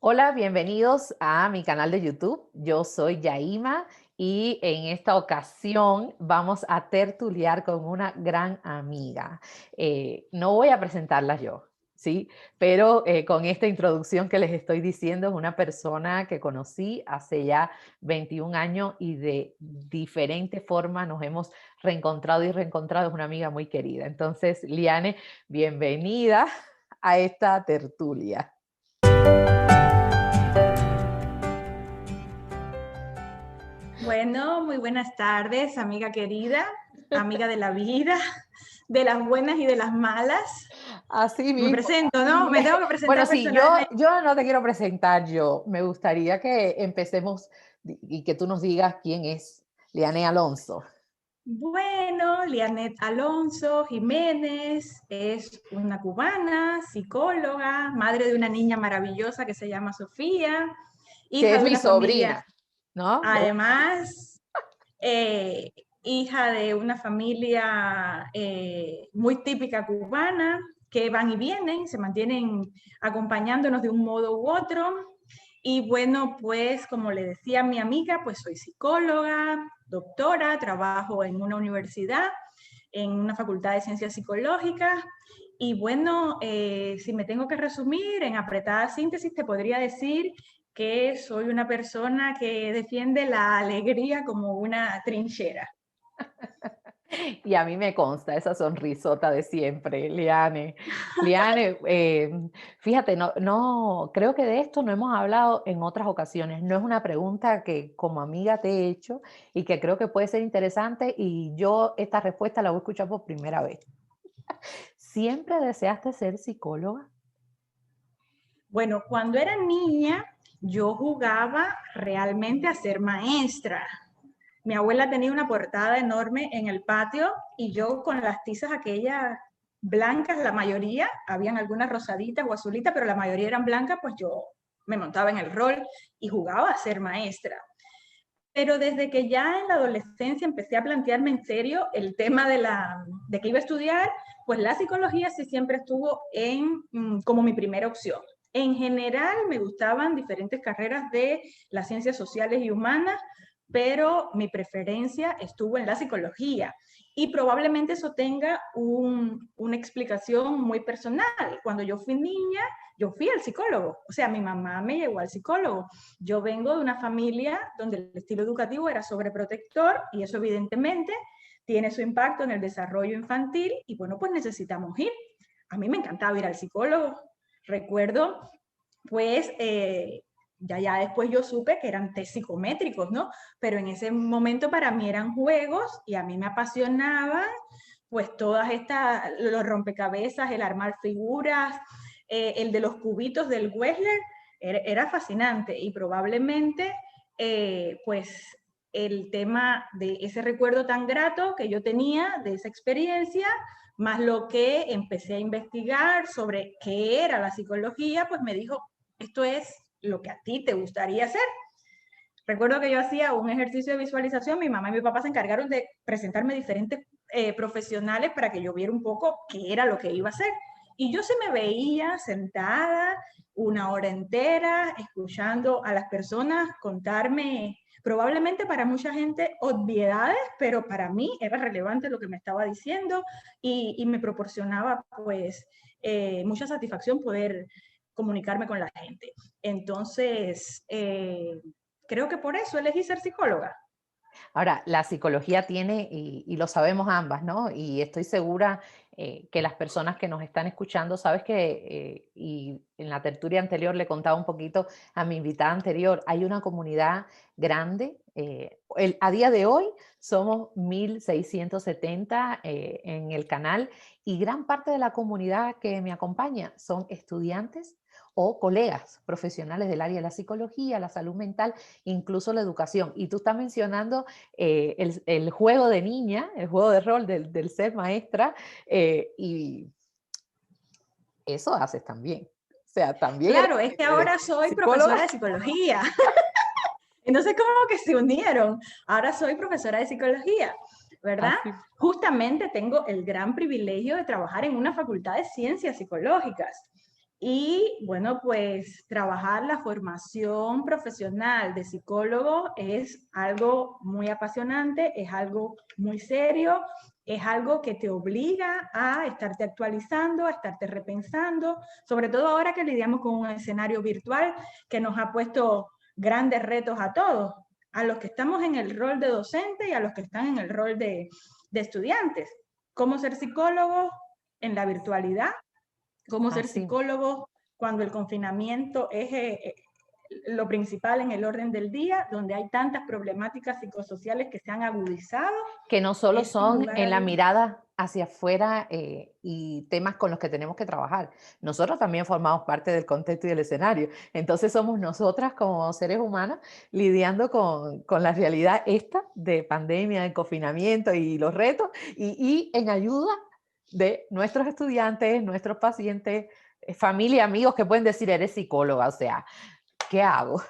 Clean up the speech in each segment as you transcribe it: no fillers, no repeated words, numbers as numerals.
Hola, bienvenidos a mi canal de YouTube. Yo soy Yaima y en esta ocasión vamos a tertuliar con una gran amiga. No voy a presentarla yo, ¿sí? Pero con esta introducción que les estoy diciendo, es una persona que conocí hace ya 21 años y de diferente forma nos hemos reencontrado y reencontrado. Es una amiga muy querida. Entonces, Liane, bienvenida a esta tertulia. Bueno, muy buenas tardes, amiga querida, amiga de la vida, de las buenas y de las malas. Así Me mismo. presento, ¿no? Me tengo que Bueno, presentar sí, personalmente. yo no te quiero presentar yo. Me gustaría que empecemos y que tú nos digas quién es Liane Alonso. Bueno, Lianet Alonso Jiménez es una cubana, psicóloga, madre de una niña maravillosa que se llama Sofía, Que hija es de mi una familia, sobrina, ¿no? además, eh, hija de una familia muy típica cubana, que van y vienen, se mantienen acompañándonos de un modo u otro. Y bueno, pues como le decía a mi amiga, pues soy psicóloga, doctora, trabajo en una universidad, en una facultad de ciencias psicológicas. Y bueno, si me tengo que resumir en apretada síntesis, te podría decir que soy una persona que defiende la alegría como una trinchera. Y a mí me consta esa sonrisota de siempre, Liane. Liane, fíjate, creo que de esto no hemos hablado en otras ocasiones. No es una pregunta que como amiga te he hecho y que creo que puede ser interesante y yo esta respuesta la voy a escuchar por primera vez. ¿Siempre deseaste ser psicóloga? Bueno, cuando era niña, yo jugaba realmente a ser maestra. Mi abuela tenía una portada enorme en el patio y yo con las tizas aquellas blancas, la mayoría, habían algunas rosaditas o azulitas, pero la mayoría eran blancas, pues yo me montaba en el rol y jugaba a ser maestra. Pero desde que ya en la adolescencia empecé a plantearme en serio el tema de que iba a estudiar, pues la psicología sí siempre estuvo como mi primera opción. En general me gustaban diferentes carreras de las ciencias sociales y humanas, pero mi preferencia estuvo en la psicología. Y probablemente eso tenga una explicación muy personal. Cuando yo fui niña, yo fui al psicólogo. O sea, mi mamá me llevó al psicólogo. Yo vengo de una familia donde el estilo educativo era sobreprotector y eso evidentemente tiene su impacto en el desarrollo infantil y bueno, pues necesitamos ir. A mí me encantaba ir al psicólogo. Recuerdo, pues, ya después yo supe que eran test psicométricos, ¿no? Pero en ese momento para mí eran juegos y a mí me apasionaban pues todas estas, los rompecabezas, el armar figuras, el de los cubitos del Wessler, era fascinante y probablemente pues el tema de ese recuerdo tan grato que yo tenía de esa experiencia, más lo que empecé a investigar sobre qué era la psicología, pues me dijo, esto es lo que a ti te gustaría hacer. Recuerdo que yo hacía un ejercicio de visualización, mi mamá y mi papá se encargaron de presentarme diferentes profesionales para que yo viera un poco qué era lo que iba a hacer. Y yo se me veía sentada una hora entera escuchando a las personas contarme, probablemente para mucha gente obviedades, pero para mí era relevante lo que me estaba diciendo y me proporcionaba pues mucha satisfacción poder comunicarme con la gente. Entonces, creo que por eso elegí ser psicóloga. Ahora, la psicología tiene, y lo sabemos ambas, ¿no? Y estoy segura que las personas que nos están escuchando, sabes que, y en la tertulia anterior le contaba un poquito a mi invitada anterior, hay una comunidad grande. A día de hoy somos 1670 en el canal y gran parte de la comunidad que me acompaña son estudiantes o colegas profesionales del área de la psicología, la salud mental, incluso la educación. Y tú estás mencionando el juego de niña, el juego de rol del ser maestra, y eso haces también. O sea, también Claro, es que eres ahora soy psicóloga. profesora de psicología. Entonces, como que se unieron. Ahora soy profesora de psicología, ¿verdad? Así. Justamente tengo el gran privilegio de trabajar en una facultad de ciencias psicológicas. Y bueno, pues trabajar la formación profesional de psicólogo es algo muy apasionante, es algo muy serio, es algo que te obliga a estarte actualizando, a estarte repensando, sobre todo ahora que lidiamos con un escenario virtual que nos ha puesto grandes retos a todos, a los que estamos en el rol de docente y a los que están en el rol de estudiantes. ¿Cómo ser psicólogo en la virtualidad? ¿Cómo ser Así. psicólogo cuando el confinamiento es lo principal en el orden del día, donde hay tantas problemáticas psicosociales que se han agudizado? Que no solo Es sin son lugar en a la dudas. mirada hacia afuera y temas con los que tenemos que trabajar. Nosotros también formamos parte del contexto y del escenario. Entonces somos nosotras como seres humanos lidiando con la realidad esta de pandemia, de confinamiento y los retos y en ayuda de nuestros estudiantes, nuestros pacientes, familia, amigos que pueden decir, eres psicóloga, o sea, ¿qué hago?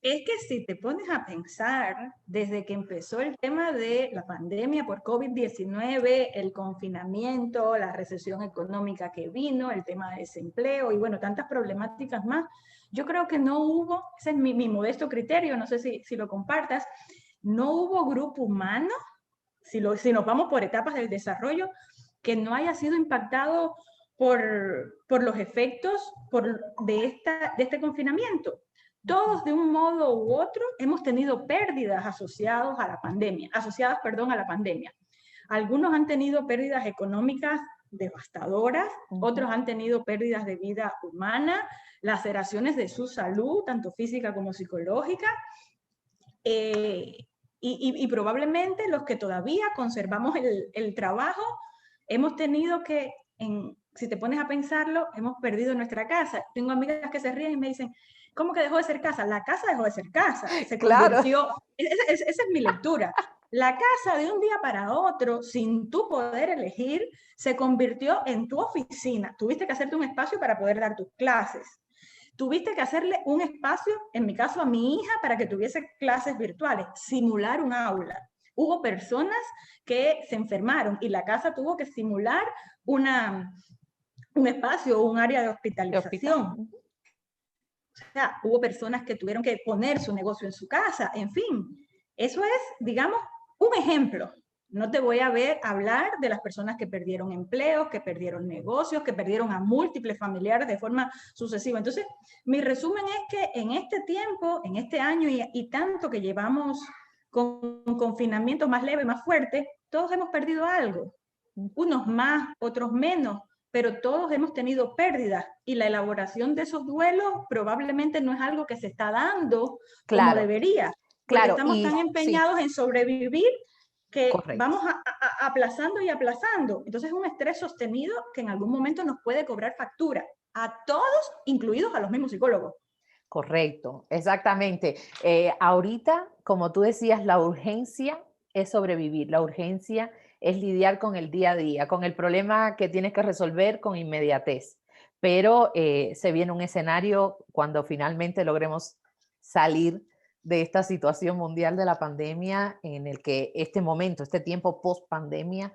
Es que si te pones a pensar, desde que empezó el tema de la pandemia por COVID-19, el confinamiento, la recesión económica que vino, el tema de desempleo y bueno, tantas problemáticas más, yo creo que no hubo, ese es mi modesto criterio, no sé si lo compartas, no hubo grupo humano, si nos vamos por etapas del desarrollo, que no haya sido impactado por los efectos de este confinamiento. Todos de un modo u otro hemos tenido pérdidas asociadas, perdón, a la pandemia. Algunos han tenido pérdidas económicas devastadoras, otros han tenido pérdidas de vida humana, laceraciones de su salud, tanto física como psicológica, y probablemente los que todavía conservamos el trabajo, hemos tenido que, si te pones a pensarlo, hemos perdido nuestra casa. Tengo amigas que se ríen y me dicen, ¿cómo que dejó de ser casa? La casa dejó de ser casa, se Claro. convirtió, esa es mi lectura. La casa de un día para otro, sin tú poder elegir, se convirtió en tu oficina. Tuviste que hacerte un espacio para poder dar tus clases. Tuviste que hacerle un espacio, en mi caso a mi hija, para que tuviese clases virtuales, simular un aula. Hubo personas que se enfermaron y la casa tuvo que simular un espacio o un área de ¿De hospital? hospitalización. O sea, hubo personas que tuvieron que poner su negocio en su casa, en fin. Eso es, digamos, un ejemplo. No te voy a ver hablar de las personas que perdieron empleos, que perdieron negocios, que perdieron a múltiples familiares de forma sucesiva. Entonces, mi resumen es que en este tiempo, en este año y tanto que llevamos con confinamiento más leve, más fuerte, todos hemos perdido algo. Unos más, otros menos, pero todos hemos tenido pérdidas y la elaboración de esos duelos probablemente no es algo que se está dando como Claro, debería, porque claro, estamos tan y sí, empeñados en sobrevivir que correcto. vamos aplazando y aplazando. Entonces es un estrés sostenido que en algún momento nos puede cobrar factura a todos, incluidos a los mismos psicólogos. Correcto, exactamente. Ahorita, como tú decías, la urgencia es sobrevivir, la urgencia es lidiar con el día a día, con el problema que tienes que resolver con inmediatez. Pero se viene un escenario cuando finalmente logremos salir de esta situación mundial de la pandemia, en el que este momento, este tiempo post pandemia,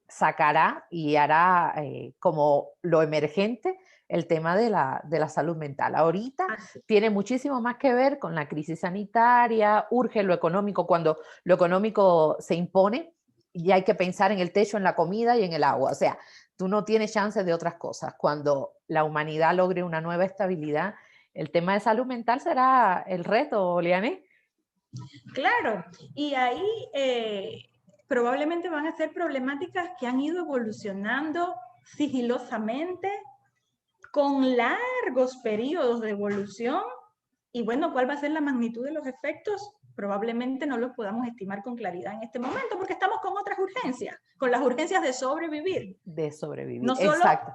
sacará y hará como lo emergente el tema de la salud mental. Ahorita Así. tiene muchísimo más que ver con la crisis sanitaria, urge lo económico, cuando lo económico se impone y hay que pensar en el techo, en la comida y en el agua. O sea, tú no tienes chance de otras cosas. Cuando la humanidad logre una nueva estabilidad, el tema de salud mental será el reto, Liane. Claro, y ahí probablemente van a ser problemáticas que han ido evolucionando sigilosamente con largos periodos de evolución. Y bueno, ¿cuál va a ser la magnitud de los efectos? Probablemente no los podamos estimar con claridad en este momento porque estamos con otras urgencias, con las urgencias de sobrevivir. De sobrevivir. No solo Exacto.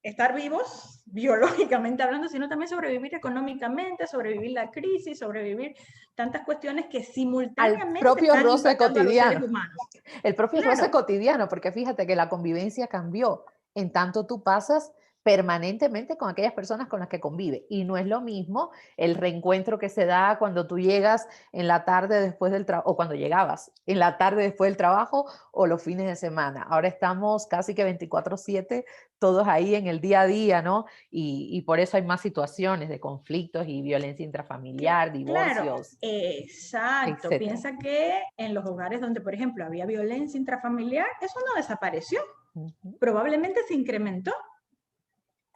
estar vivos biológicamente hablando, sino también sobrevivir económicamente, sobrevivir la crisis, sobrevivir tantas cuestiones que Al simultáneamente propio están roce impactando a los seres cotidiano. humanos. El propio roce Claro, cotidiano, porque fíjate que la convivencia cambió. En tanto tú pasas permanentemente con aquellas personas con las que convive. Y no es lo mismo el reencuentro que se da cuando tú llegas en la tarde después del trabajo, o cuando llegabas en la tarde después del trabajo o los fines de semana. Ahora estamos casi que 24/7 todos ahí en el día a día, ¿no? Y por eso hay más situaciones de conflictos y violencia intrafamiliar, Claro, divorcios, exacto. etcétera. Piensa que en los hogares donde, por ejemplo, había violencia intrafamiliar, eso no desapareció. Ujú, Probablemente se incrementó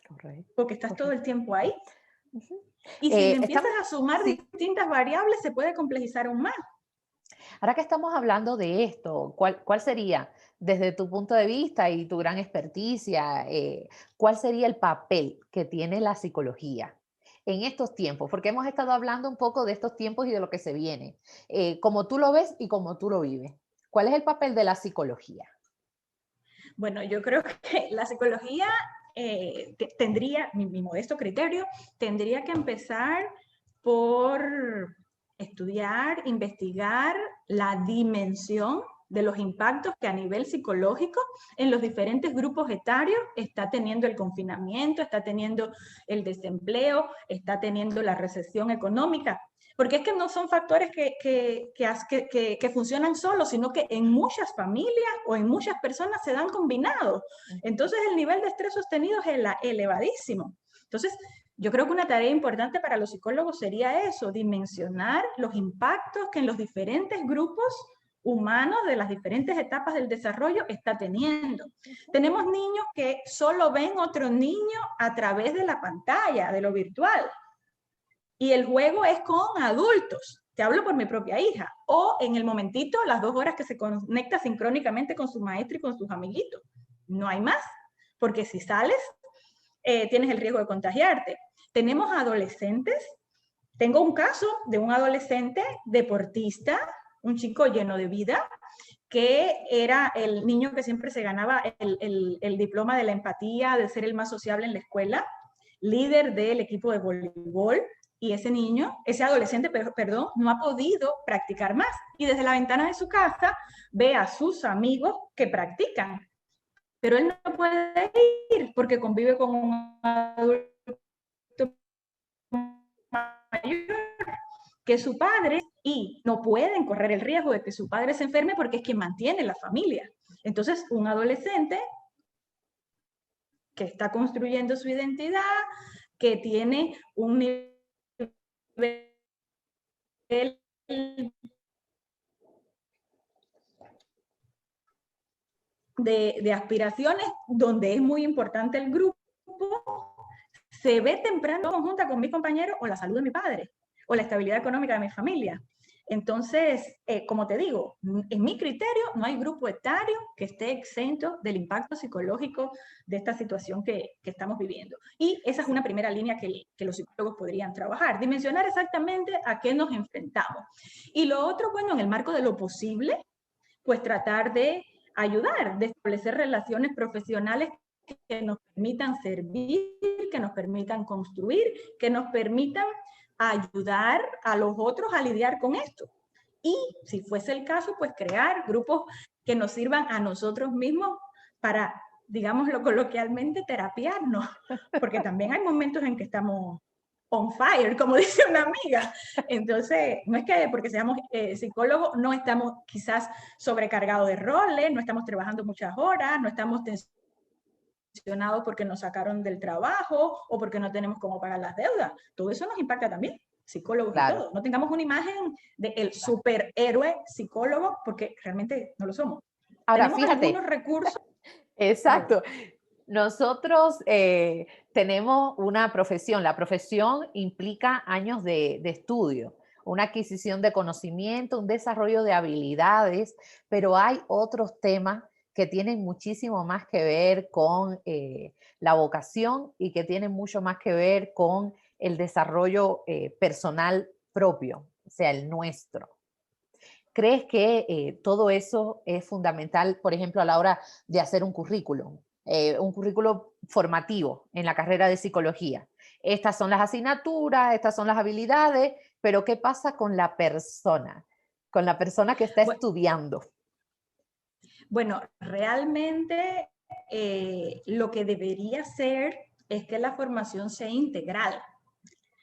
correcto, porque estás todo correcto. el tiempo ahí. Ujú. Y si le empiezas Estamos, a sumar sí, distintas variables, se puede complejizar aún más. ahora que estamos hablando de esto, ¿cuál sería, desde tu punto de vista y tu gran experticia, cuál sería el papel que tiene la psicología en estos tiempos? Porque hemos estado hablando un poco de estos tiempos y de lo que se viene, como tú lo ves y como tú lo vives. ¿Cuál es el papel de la psicología? Bueno, yo creo que la psicología tendría, mi modesto criterio, tendría que empezar por estudiar, investigar la dimensión de los impactos que a nivel psicológico en los diferentes grupos etarios está teniendo el confinamiento, está teniendo el desempleo, está teniendo la recesión económica. Porque es que no son factores que funcionan solos, sino que en muchas familias o en muchas personas se dan combinados. Entonces el nivel de estrés sostenido es elevadísimo. Entonces, yo creo que una tarea importante para los psicólogos sería eso, dimensionar los impactos que en los diferentes grupos humanos de las diferentes etapas del desarrollo está teniendo. Tenemos niños que solo ven otro niño a través de la pantalla, de lo virtual. Y el juego es con adultos. Te hablo por mi propia hija. O en el momentito, las 2 horas que se conecta sincrónicamente con su maestro y con sus amiguitos. No hay más. Porque si sales, tienes el riesgo de contagiarte. Tenemos adolescentes. Tengo un caso de un adolescente deportista, un chico lleno de vida, que era el niño que siempre se ganaba el diploma de la empatía, de ser el más sociable en la escuela, líder del equipo de voleibol, y ese niño, ese adolescente, perdón, no ha podido practicar más. Y desde la ventana de su casa ve a sus amigos que practican, pero él no puede ir porque convive con un adulto mayor que su padre y no pueden correr el riesgo de que su padre se enferme porque es quien mantiene la familia. Entonces, un adolescente que está construyendo su identidad, que tiene un nivel de aspiraciones donde es muy importante el grupo, se ve temprano conjunta con mi compañero o la salud de mi padre o la estabilidad económica de mi familia. Entonces, como te digo, en mi criterio no hay grupo etario que esté exento del impacto psicológico de esta situación que estamos viviendo. Y esa es una primera línea que los psicólogos podrían trabajar, dimensionar exactamente a qué nos enfrentamos. Y lo otro, bueno, en el marco de lo posible, pues tratar de ayudar, de establecer relaciones profesionales que nos permitan servir, que nos permitan construir, que nos permitan ayudar a los otros a lidiar con esto. Y si fuese el caso, pues crear grupos que nos sirvan a nosotros mismos para, digámoslo coloquialmente, terapiarnos, porque también hay momentos en que estamos on fire, como dice una amiga. Entonces, no es que porque seamos psicólogos no estamos quizás sobrecargados de roles, no estamos trabajando muchas horas, no estamos tensionados porque nos sacaron del trabajo o porque no tenemos cómo pagar las deudas. Todo eso nos impacta también, psicólogos y Claro, todo. No tengamos una imagen del superhéroe psicólogo porque realmente no lo somos. ahora Tenemos algunos fíjate, recursos. exacto. Nosotros tenemos una profesión. La profesión implica años de estudio, una adquisición de conocimiento, un desarrollo de habilidades, pero hay otros temas que tienen muchísimo más que ver con la vocación y que tienen mucho más que ver con el desarrollo personal propio, o sea, el nuestro. ¿Crees que todo eso es fundamental, por ejemplo, a la hora de hacer un currículo formativo en la carrera de psicología? Estas son las asignaturas, estas son las habilidades, pero ¿qué pasa con la persona? Con la persona que está estudiando. Bueno, realmente lo que debería ser es que la formación sea integral,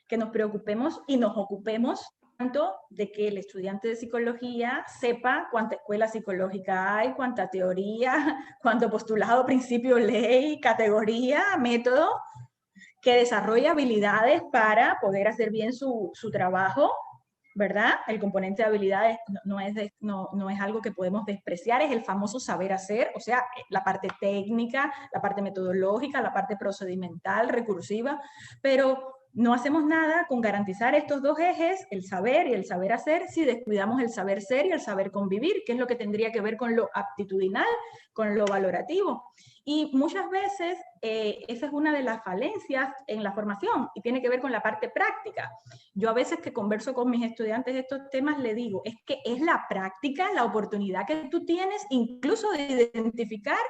que nos preocupemos y nos ocupemos tanto de que el estudiante de psicología sepa cuánta escuela psicológica hay, cuánta teoría, cuánto postulado, principio, ley, categoría, método, que desarrolle habilidades para poder hacer bien su trabajo, ¿verdad? El componente de habilidades no es algo que podemos despreciar, es el famoso saber hacer, o sea, la parte técnica, la parte metodológica, la parte procedimental, recursiva, pero no hacemos nada con garantizar estos dos ejes, el saber y el saber hacer, si descuidamos el saber ser y el saber convivir, que es lo que tendría que ver con lo aptitudinal, con lo valorativo. Y muchas veces esa es una de las falencias en la formación y tiene que ver con la parte práctica. Yo a veces que converso con mis estudiantes de estos temas le digo, es que es la práctica, la oportunidad que tú tienes incluso de identificar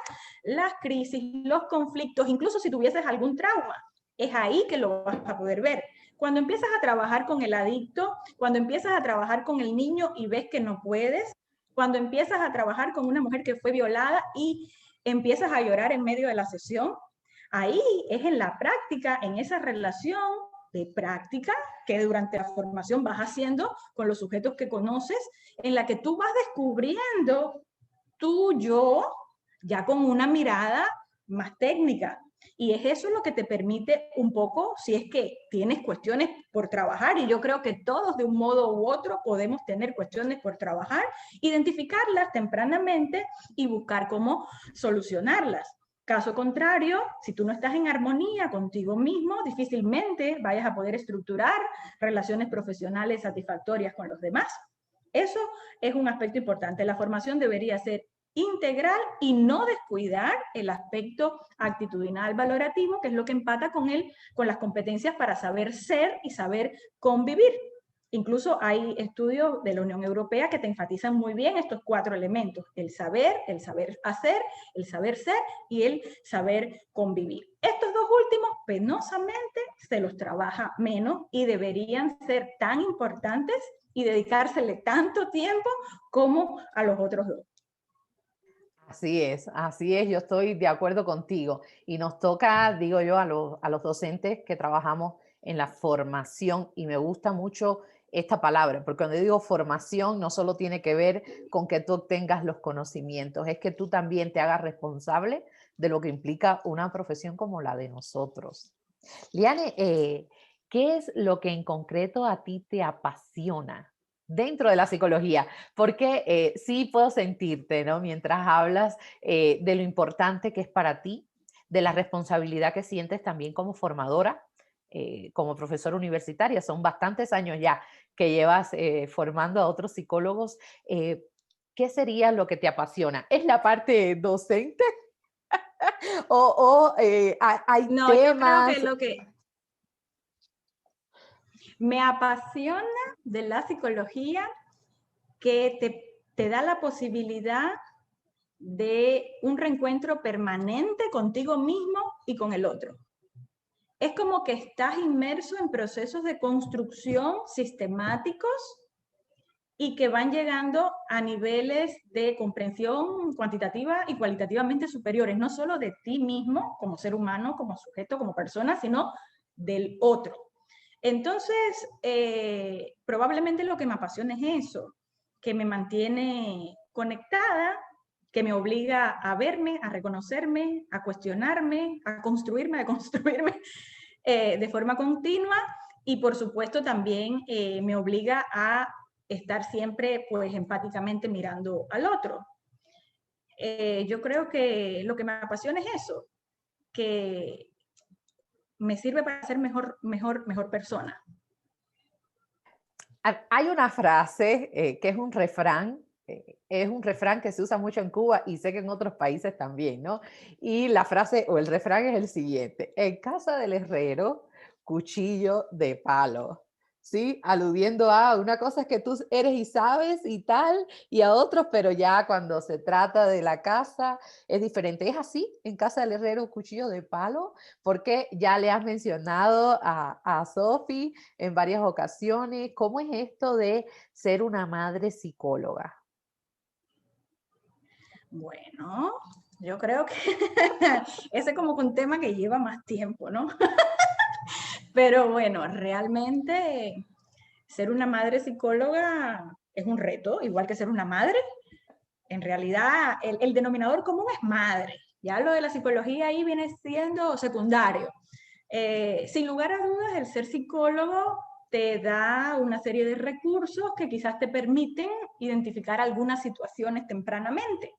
las crisis, los conflictos, incluso si tuvieses algún trauma. Es ahí que lo vas a poder ver. Cuando empiezas a trabajar con el adicto, cuando empiezas a trabajar con el niño y ves que no puedes, cuando empiezas a trabajar con una mujer que fue violada y empiezas a llorar en medio de la sesión, ahí es en la práctica, en esa relación de práctica que durante la formación vas haciendo con los sujetos que conoces, en la que tú vas descubriendo tu yo ya con una mirada más técnica. Y es eso lo que te permite un poco, si es que tienes cuestiones por trabajar, y yo creo que todos de un modo u otro podemos tener cuestiones por trabajar, identificarlas tempranamente y buscar cómo solucionarlas. Caso contrario, si tú no estás en armonía contigo mismo, difícilmente vayas a poder estructurar relaciones profesionales satisfactorias con los demás. Eso es un aspecto importante. La formación debería ser integral y no descuidar el aspecto actitudinal valorativo, que es lo que empata con las competencias para saber ser y saber convivir. Incluso hay estudios de la Unión Europea que te enfatizan muy bien estos 4 elementos: el saber hacer, el saber ser y el saber convivir. Estos dos últimos, penosamente, se los trabaja menos y deberían ser tan importantes y dedicársele tanto tiempo como a los otros dos. Así es, yo estoy de acuerdo contigo. Y nos toca, digo yo, a los docentes que trabajamos en la formación, y me gusta mucho esta palabra, porque cuando digo formación no solo tiene que ver con que tú obtengas los conocimientos, es que tú también te hagas responsable de lo que implica una profesión como la de nosotros. Liane, ¿qué es lo que en concreto a ti te apasiona dentro de la psicología? Porque sí puedo sentirte, ¿no? Mientras hablas de lo importante que es para ti, de la responsabilidad que sientes también como formadora, como profesora universitaria. Son bastantes años ya que llevas formando a otros psicólogos. ¿Qué sería lo que te apasiona? ¿Es la parte docente? ¿O hay No, yo creo que temas? lo que me apasiona de la psicología, que te da la posibilidad de un reencuentro permanente contigo mismo y con el otro. Es como que estás inmerso en procesos de construcción sistemáticos y que van llegando a niveles de comprensión cuantitativa y cualitativamente superiores, no solo de ti mismo como ser humano, como sujeto, como persona, sino del otro. Entonces, probablemente lo que me apasiona es eso, que me mantiene conectada, que me obliga a verme, a reconocerme, a cuestionarme, a construirme de forma continua, y por supuesto también me obliga a estar siempre pues empáticamente mirando al otro. Yo creo que lo que me apasiona es eso, que me sirve para ser mejor persona. Hay una frase que es un refrán que se usa mucho en Cuba y sé que en otros países también, ¿no? Y la frase o el refrán es el siguiente: en casa del herrero, cuchillo de palo. ¿Sí? Aludiendo a una cosa es que tú eres y sabes y tal, y a otros, pero ya cuando se trata de la casa es diferente. ¿Es así en casa del herrero, cuchillo de palo? Porque ya le has mencionado a Sophie en varias ocasiones. ¿Cómo es esto de ser una madre psicóloga? Bueno, yo creo que ese es como que un tema que lleva más tiempo, ¿no? Pero bueno, realmente ser una madre psicóloga es un reto, igual que ser una madre. En realidad, el denominador común es madre. Ya lo de la psicología ahí viene siendo secundario. Sin lugar a dudas, el ser psicólogo te da una serie de recursos que quizás te permiten identificar algunas situaciones tempranamente.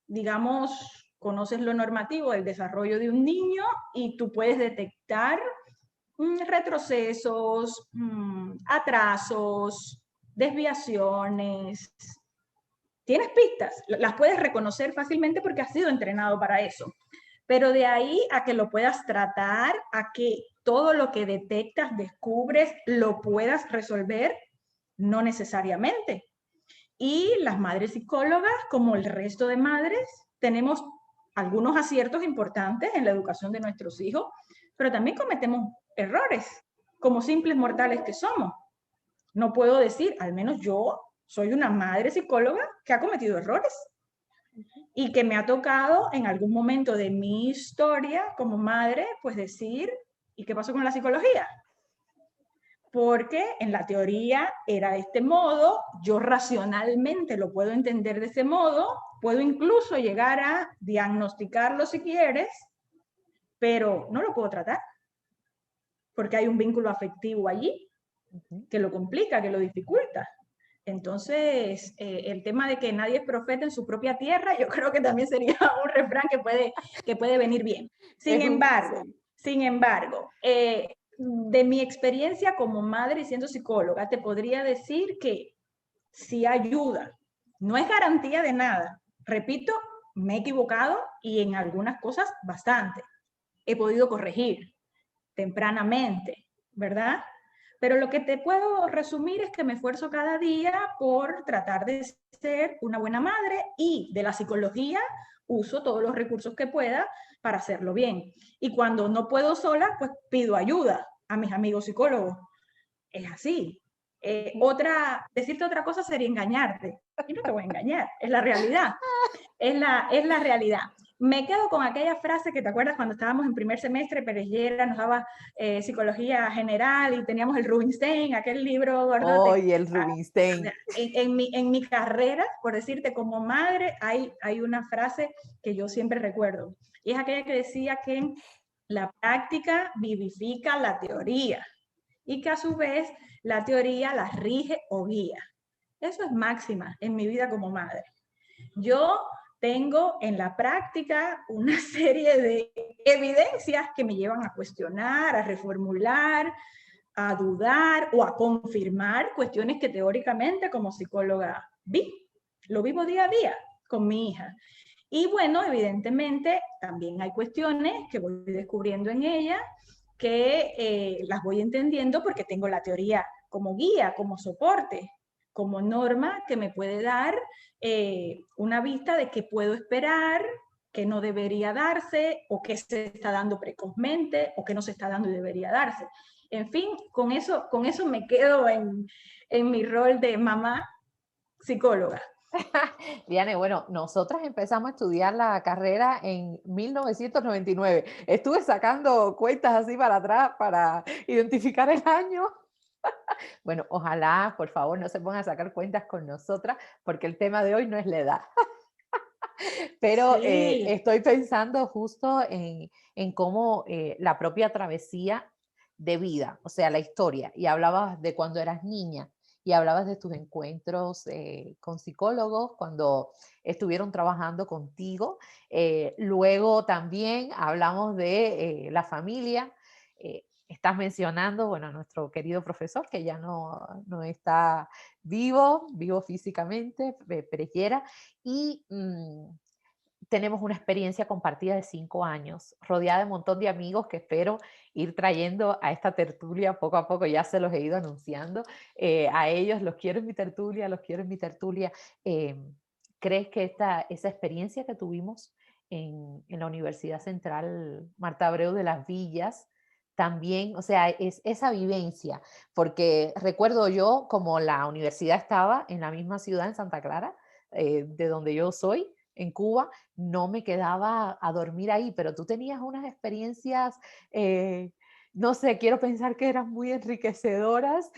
Digamos, conoces lo normativo del desarrollo de un niño y tú puedes detectar retrocesos, atrasos, desviaciones. Tienes pistas, las puedes reconocer fácilmente porque has sido entrenado para eso. Pero de ahí a que lo puedas tratar, a que todo lo que detectas, descubres, lo puedas resolver, no necesariamente. Y las madres psicólogas, como el resto de madres, tenemos algunos aciertos importantes en la educación de nuestros hijos, pero también cometemos errores, como simples mortales que somos. No puedo decir, al menos yo soy una madre psicóloga que ha cometido errores y que me ha tocado en algún momento de mi historia como madre, pues decir, ¿y qué pasó con la psicología? Porque en la teoría era de este modo, yo racionalmente lo puedo entender de ese modo, puedo incluso llegar a diagnosticarlo si quieres, pero no lo puedo tratar porque hay un vínculo afectivo allí que lo complica, que lo dificulta. Entonces, el tema de que nadie es profeta en su propia tierra, yo creo que también sería un refrán que puede venir bien. Sin embargo, Sí. sin embargo, de mi experiencia como madre y siendo psicóloga, te podría decir que sí ayuda. No es garantía de nada. Repito, me he equivocado y en algunas cosas bastante. He podido corregir tempranamente, ¿verdad? Pero lo que te puedo resumir es que me esfuerzo cada día por tratar de ser una buena madre y de la psicología uso todos los recursos que pueda para hacerlo bien. Y cuando no puedo sola, pues pido ayuda a mis amigos psicólogos. Es así. Decirte otra cosa sería engañarte. Y no te voy a engañar, es la realidad. Es la realidad. Me quedo con aquella frase que te acuerdas cuando estábamos en primer semestre, Pérez Llera nos daba psicología general y teníamos el Rubinstein, aquel libro, ¿verdad? Oye, el Rubinstein. En mi carrera, por decirte, como madre, hay una frase que yo siempre recuerdo. Y es aquella que decía que la práctica vivifica la teoría y que a su vez la teoría la rige o guía. Eso es máxima en mi vida como madre. Yo tengo en la práctica una serie de evidencias que me llevan a cuestionar, a reformular, a dudar o a confirmar cuestiones que teóricamente como psicóloga vi. Lo vivo día a día con mi hija. Y bueno, evidentemente también hay cuestiones que voy descubriendo en ella que las voy entendiendo porque tengo la teoría como guía, como soporte, como norma que me puede dar una vista de qué puedo esperar, qué no debería darse, o qué se está dando precozmente, o qué no se está dando y debería darse. En fin, con eso me quedo en mi rol de mamá psicóloga. Diane, bueno, nosotras empezamos a estudiar la carrera en 1999. Estuve sacando cuentas así para atrás para identificar el año. Bueno, ojalá, por favor, no se pongan a sacar cuentas con nosotras, porque el tema de hoy no es la edad. Pero Sí, estoy pensando justo en cómo la propia travesía de vida, o sea, la historia, y hablabas de cuando eras niña, y hablabas de tus encuentros con psicólogos, cuando estuvieron trabajando contigo. Luego también hablamos de la familia. Estás mencionando, bueno, a nuestro querido profesor, que ya no está vivo físicamente, Pérez Llera, y tenemos una experiencia compartida de 5 años, rodeada de un montón de amigos que espero ir trayendo a esta tertulia poco a poco, ya se los he ido anunciando, a ellos los quiero en mi tertulia, los quiero en mi tertulia. Eh, ¿Crees que esa experiencia que tuvimos en la Universidad Central Marta Abreu de las Villas, también, o sea, es esa vivencia, porque recuerdo yo como la universidad estaba en la misma ciudad, en Santa Clara, de donde yo soy, en Cuba, no me quedaba a dormir ahí, pero tú tenías unas experiencias, no sé, quiero pensar que eran muy enriquecedoras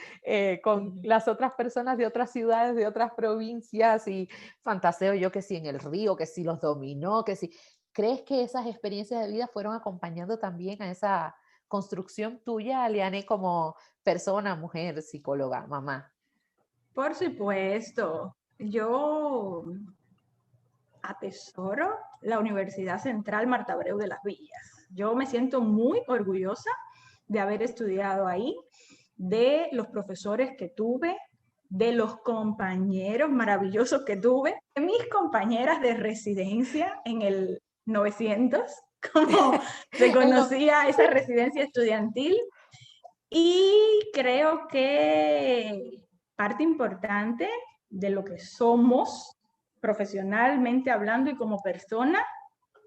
con Sí. las otras personas de otras ciudades, de otras provincias y fantaseo yo que si en el río, que si los dominó, que si... ¿Crees que esas experiencias de vida fueron acompañando también a esa construcción tuya, Aliane, como persona, mujer, psicóloga, mamá? Por supuesto, yo atesoro la Universidad Central Marta Abreu de las Villas. Yo me siento muy orgullosa de haber estudiado ahí, de los profesores que tuve, de los compañeros maravillosos que tuve, de mis compañeras de residencia en el 900, como se En lo- conocía esa residencia estudiantil. Y creo que parte importante de lo que somos profesionalmente hablando y como persona,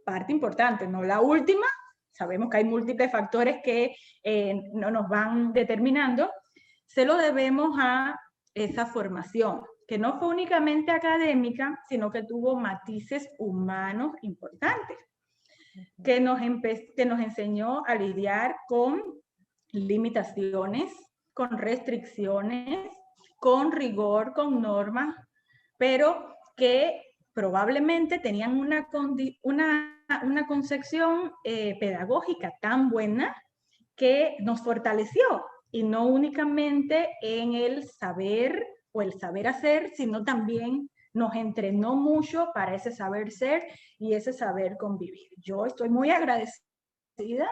parte importante, no la última, sabemos que hay múltiples factores que no nos van determinando, se lo debemos a esa formación, que no fue únicamente académica, sino que tuvo matices humanos importantes, que nos enseñó a lidiar con limitaciones, con restricciones, con rigor, con normas, pero que probablemente tenían una concepción pedagógica tan buena que nos fortaleció y no únicamente en el saber o el saber hacer, sino también nos entrenó mucho para ese saber ser y ese saber convivir. Yo estoy muy agradecida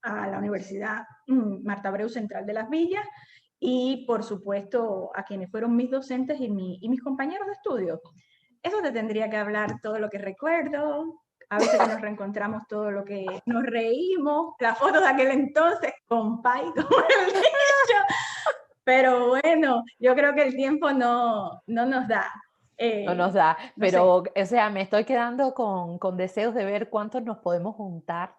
a la Universidad Marta Abreu Central de las Villas y por supuesto a quienes fueron mis docentes y mis compañeros de estudio. Eso te tendría que hablar todo lo que recuerdo, a veces que nos reencontramos todo lo que nos reímos, las fotos de aquel entonces con Pai, como el dicho, pero bueno, yo creo que el tiempo no nos da. No nos da, No sé. pero, o sea, me estoy quedando con deseos de ver cuántos nos podemos juntar,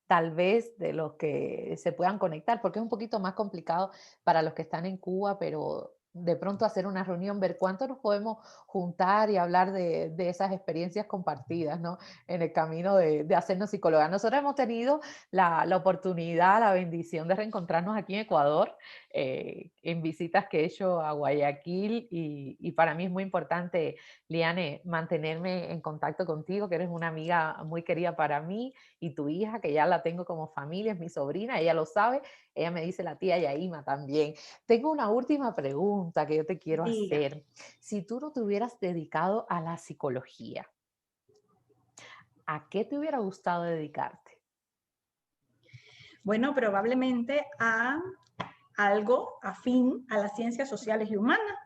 tal vez de los que se puedan conectar, porque es un poquito más complicado para los que están en Cuba, pero de pronto hacer una reunión, ver cuántos nos podemos juntar y hablar de esas experiencias compartidas, ¿no? En el camino de hacernos psicólogas. Nosotros hemos tenido la oportunidad, la bendición de reencontrarnos aquí en Ecuador, en visitas que he hecho a Guayaquil y para mí es muy importante, Liane, mantenerme en contacto contigo, que eres una amiga muy querida para mí, y tu hija, que ya la tengo como familia, es mi sobrina, ella lo sabe, ella me dice la tía Yaima también. Tengo una última pregunta que yo te quiero Diga. hacer. Si tú no te hubieras dedicado a la psicología, ¿a qué te hubiera gustado dedicarte? Bueno, probablemente a algo afín a las ciencias sociales y humanas.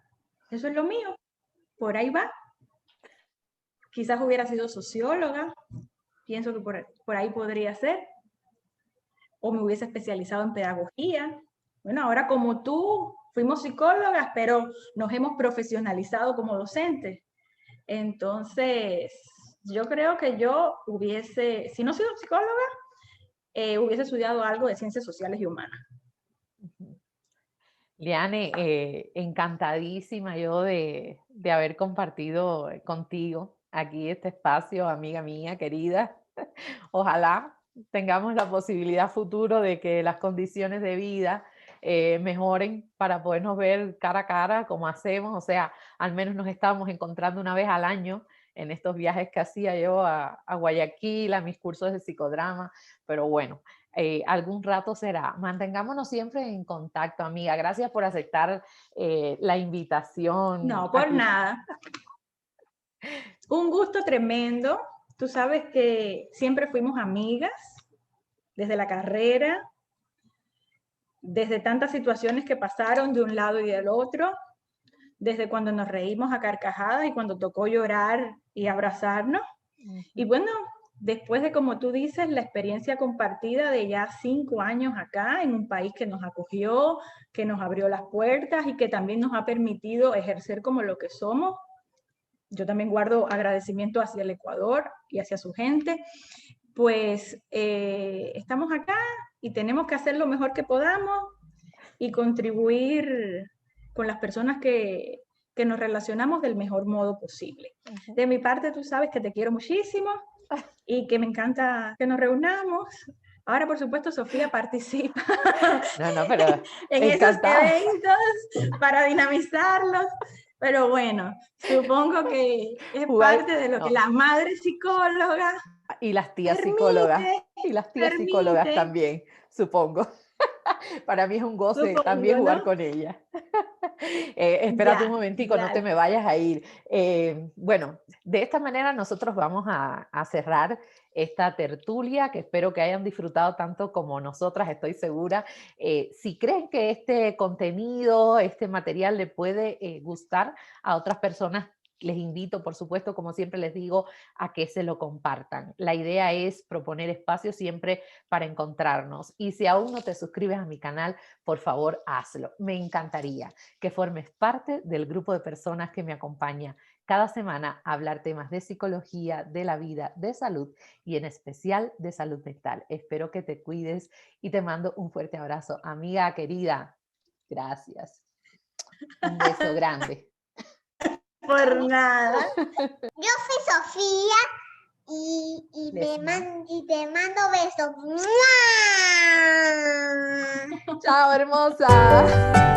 Eso es lo mío. Por ahí va. Quizás hubiera sido socióloga, pienso que por ahí podría ser, o me hubiese especializado en pedagogía. Bueno, ahora como tú, fuimos psicólogas, pero nos hemos profesionalizado como docentes. Entonces, yo creo que yo hubiese, si no sido psicóloga, hubiese estudiado algo de ciencias sociales y humanas. Liane, encantadísima yo de haber compartido contigo aquí este espacio, amiga mía querida. Ojalá tengamos la posibilidad futuro de que las condiciones de vida mejoren para podernos ver cara a cara como hacemos. O sea, al menos nos estábamos encontrando una vez al año en estos viajes que hacía yo a Guayaquil, a mis cursos de psicodrama. Pero bueno, algún rato será. Mantengámonos siempre en contacto, amiga. Gracias por aceptar la invitación No, por aquí. nada. Un gusto tremendo. Tú sabes que siempre fuimos amigas desde la carrera, desde tantas situaciones que pasaron de un lado y del otro, desde cuando nos reímos a carcajadas y cuando tocó llorar y abrazarnos. Y Ujú. bueno, después de, como tú dices, la experiencia compartida de ya 5 años acá, en un país que nos acogió, que nos abrió las puertas y que también nos ha permitido ejercer como lo que somos. Yo también guardo agradecimiento hacia el Ecuador y hacia su gente. Pues estamos acá y tenemos que hacer lo mejor que podamos y contribuir con las personas que nos relacionamos del mejor modo posible. De mi parte, tú sabes que te quiero muchísimo y que me encanta que nos reunamos. Ahora, por supuesto, Sofía participa No, pero en esos eventos para dinamizarlos. Pero bueno, supongo que es parte de lo que la madre psicóloga y las tías psicólogas y las tías psicólogas permite, también, supongo. Para mí es un goce también jugar, ¿no?, con ella. Espérate un momentico, no te me vayas a ir. Bueno, de esta manera nosotros vamos a cerrar esta tertulia, que espero que hayan disfrutado tanto como nosotras, estoy segura. Si creen que este contenido, este material le puede gustar a otras personas, les invito, por supuesto, como siempre les digo, a que se lo compartan. La idea es proponer espacios siempre para encontrarnos. Y si aún no te suscribes a mi canal, por favor, hazlo. Me encantaría que formes parte del grupo de personas que me acompaña cada semana a hablar temas de psicología, de la vida, de salud y en especial de salud mental. Espero que te cuides y te mando un fuerte abrazo. Amiga querida, gracias. Un beso grande. Por nada. Yo soy Sofía y te mando besos. Chao, hermosa.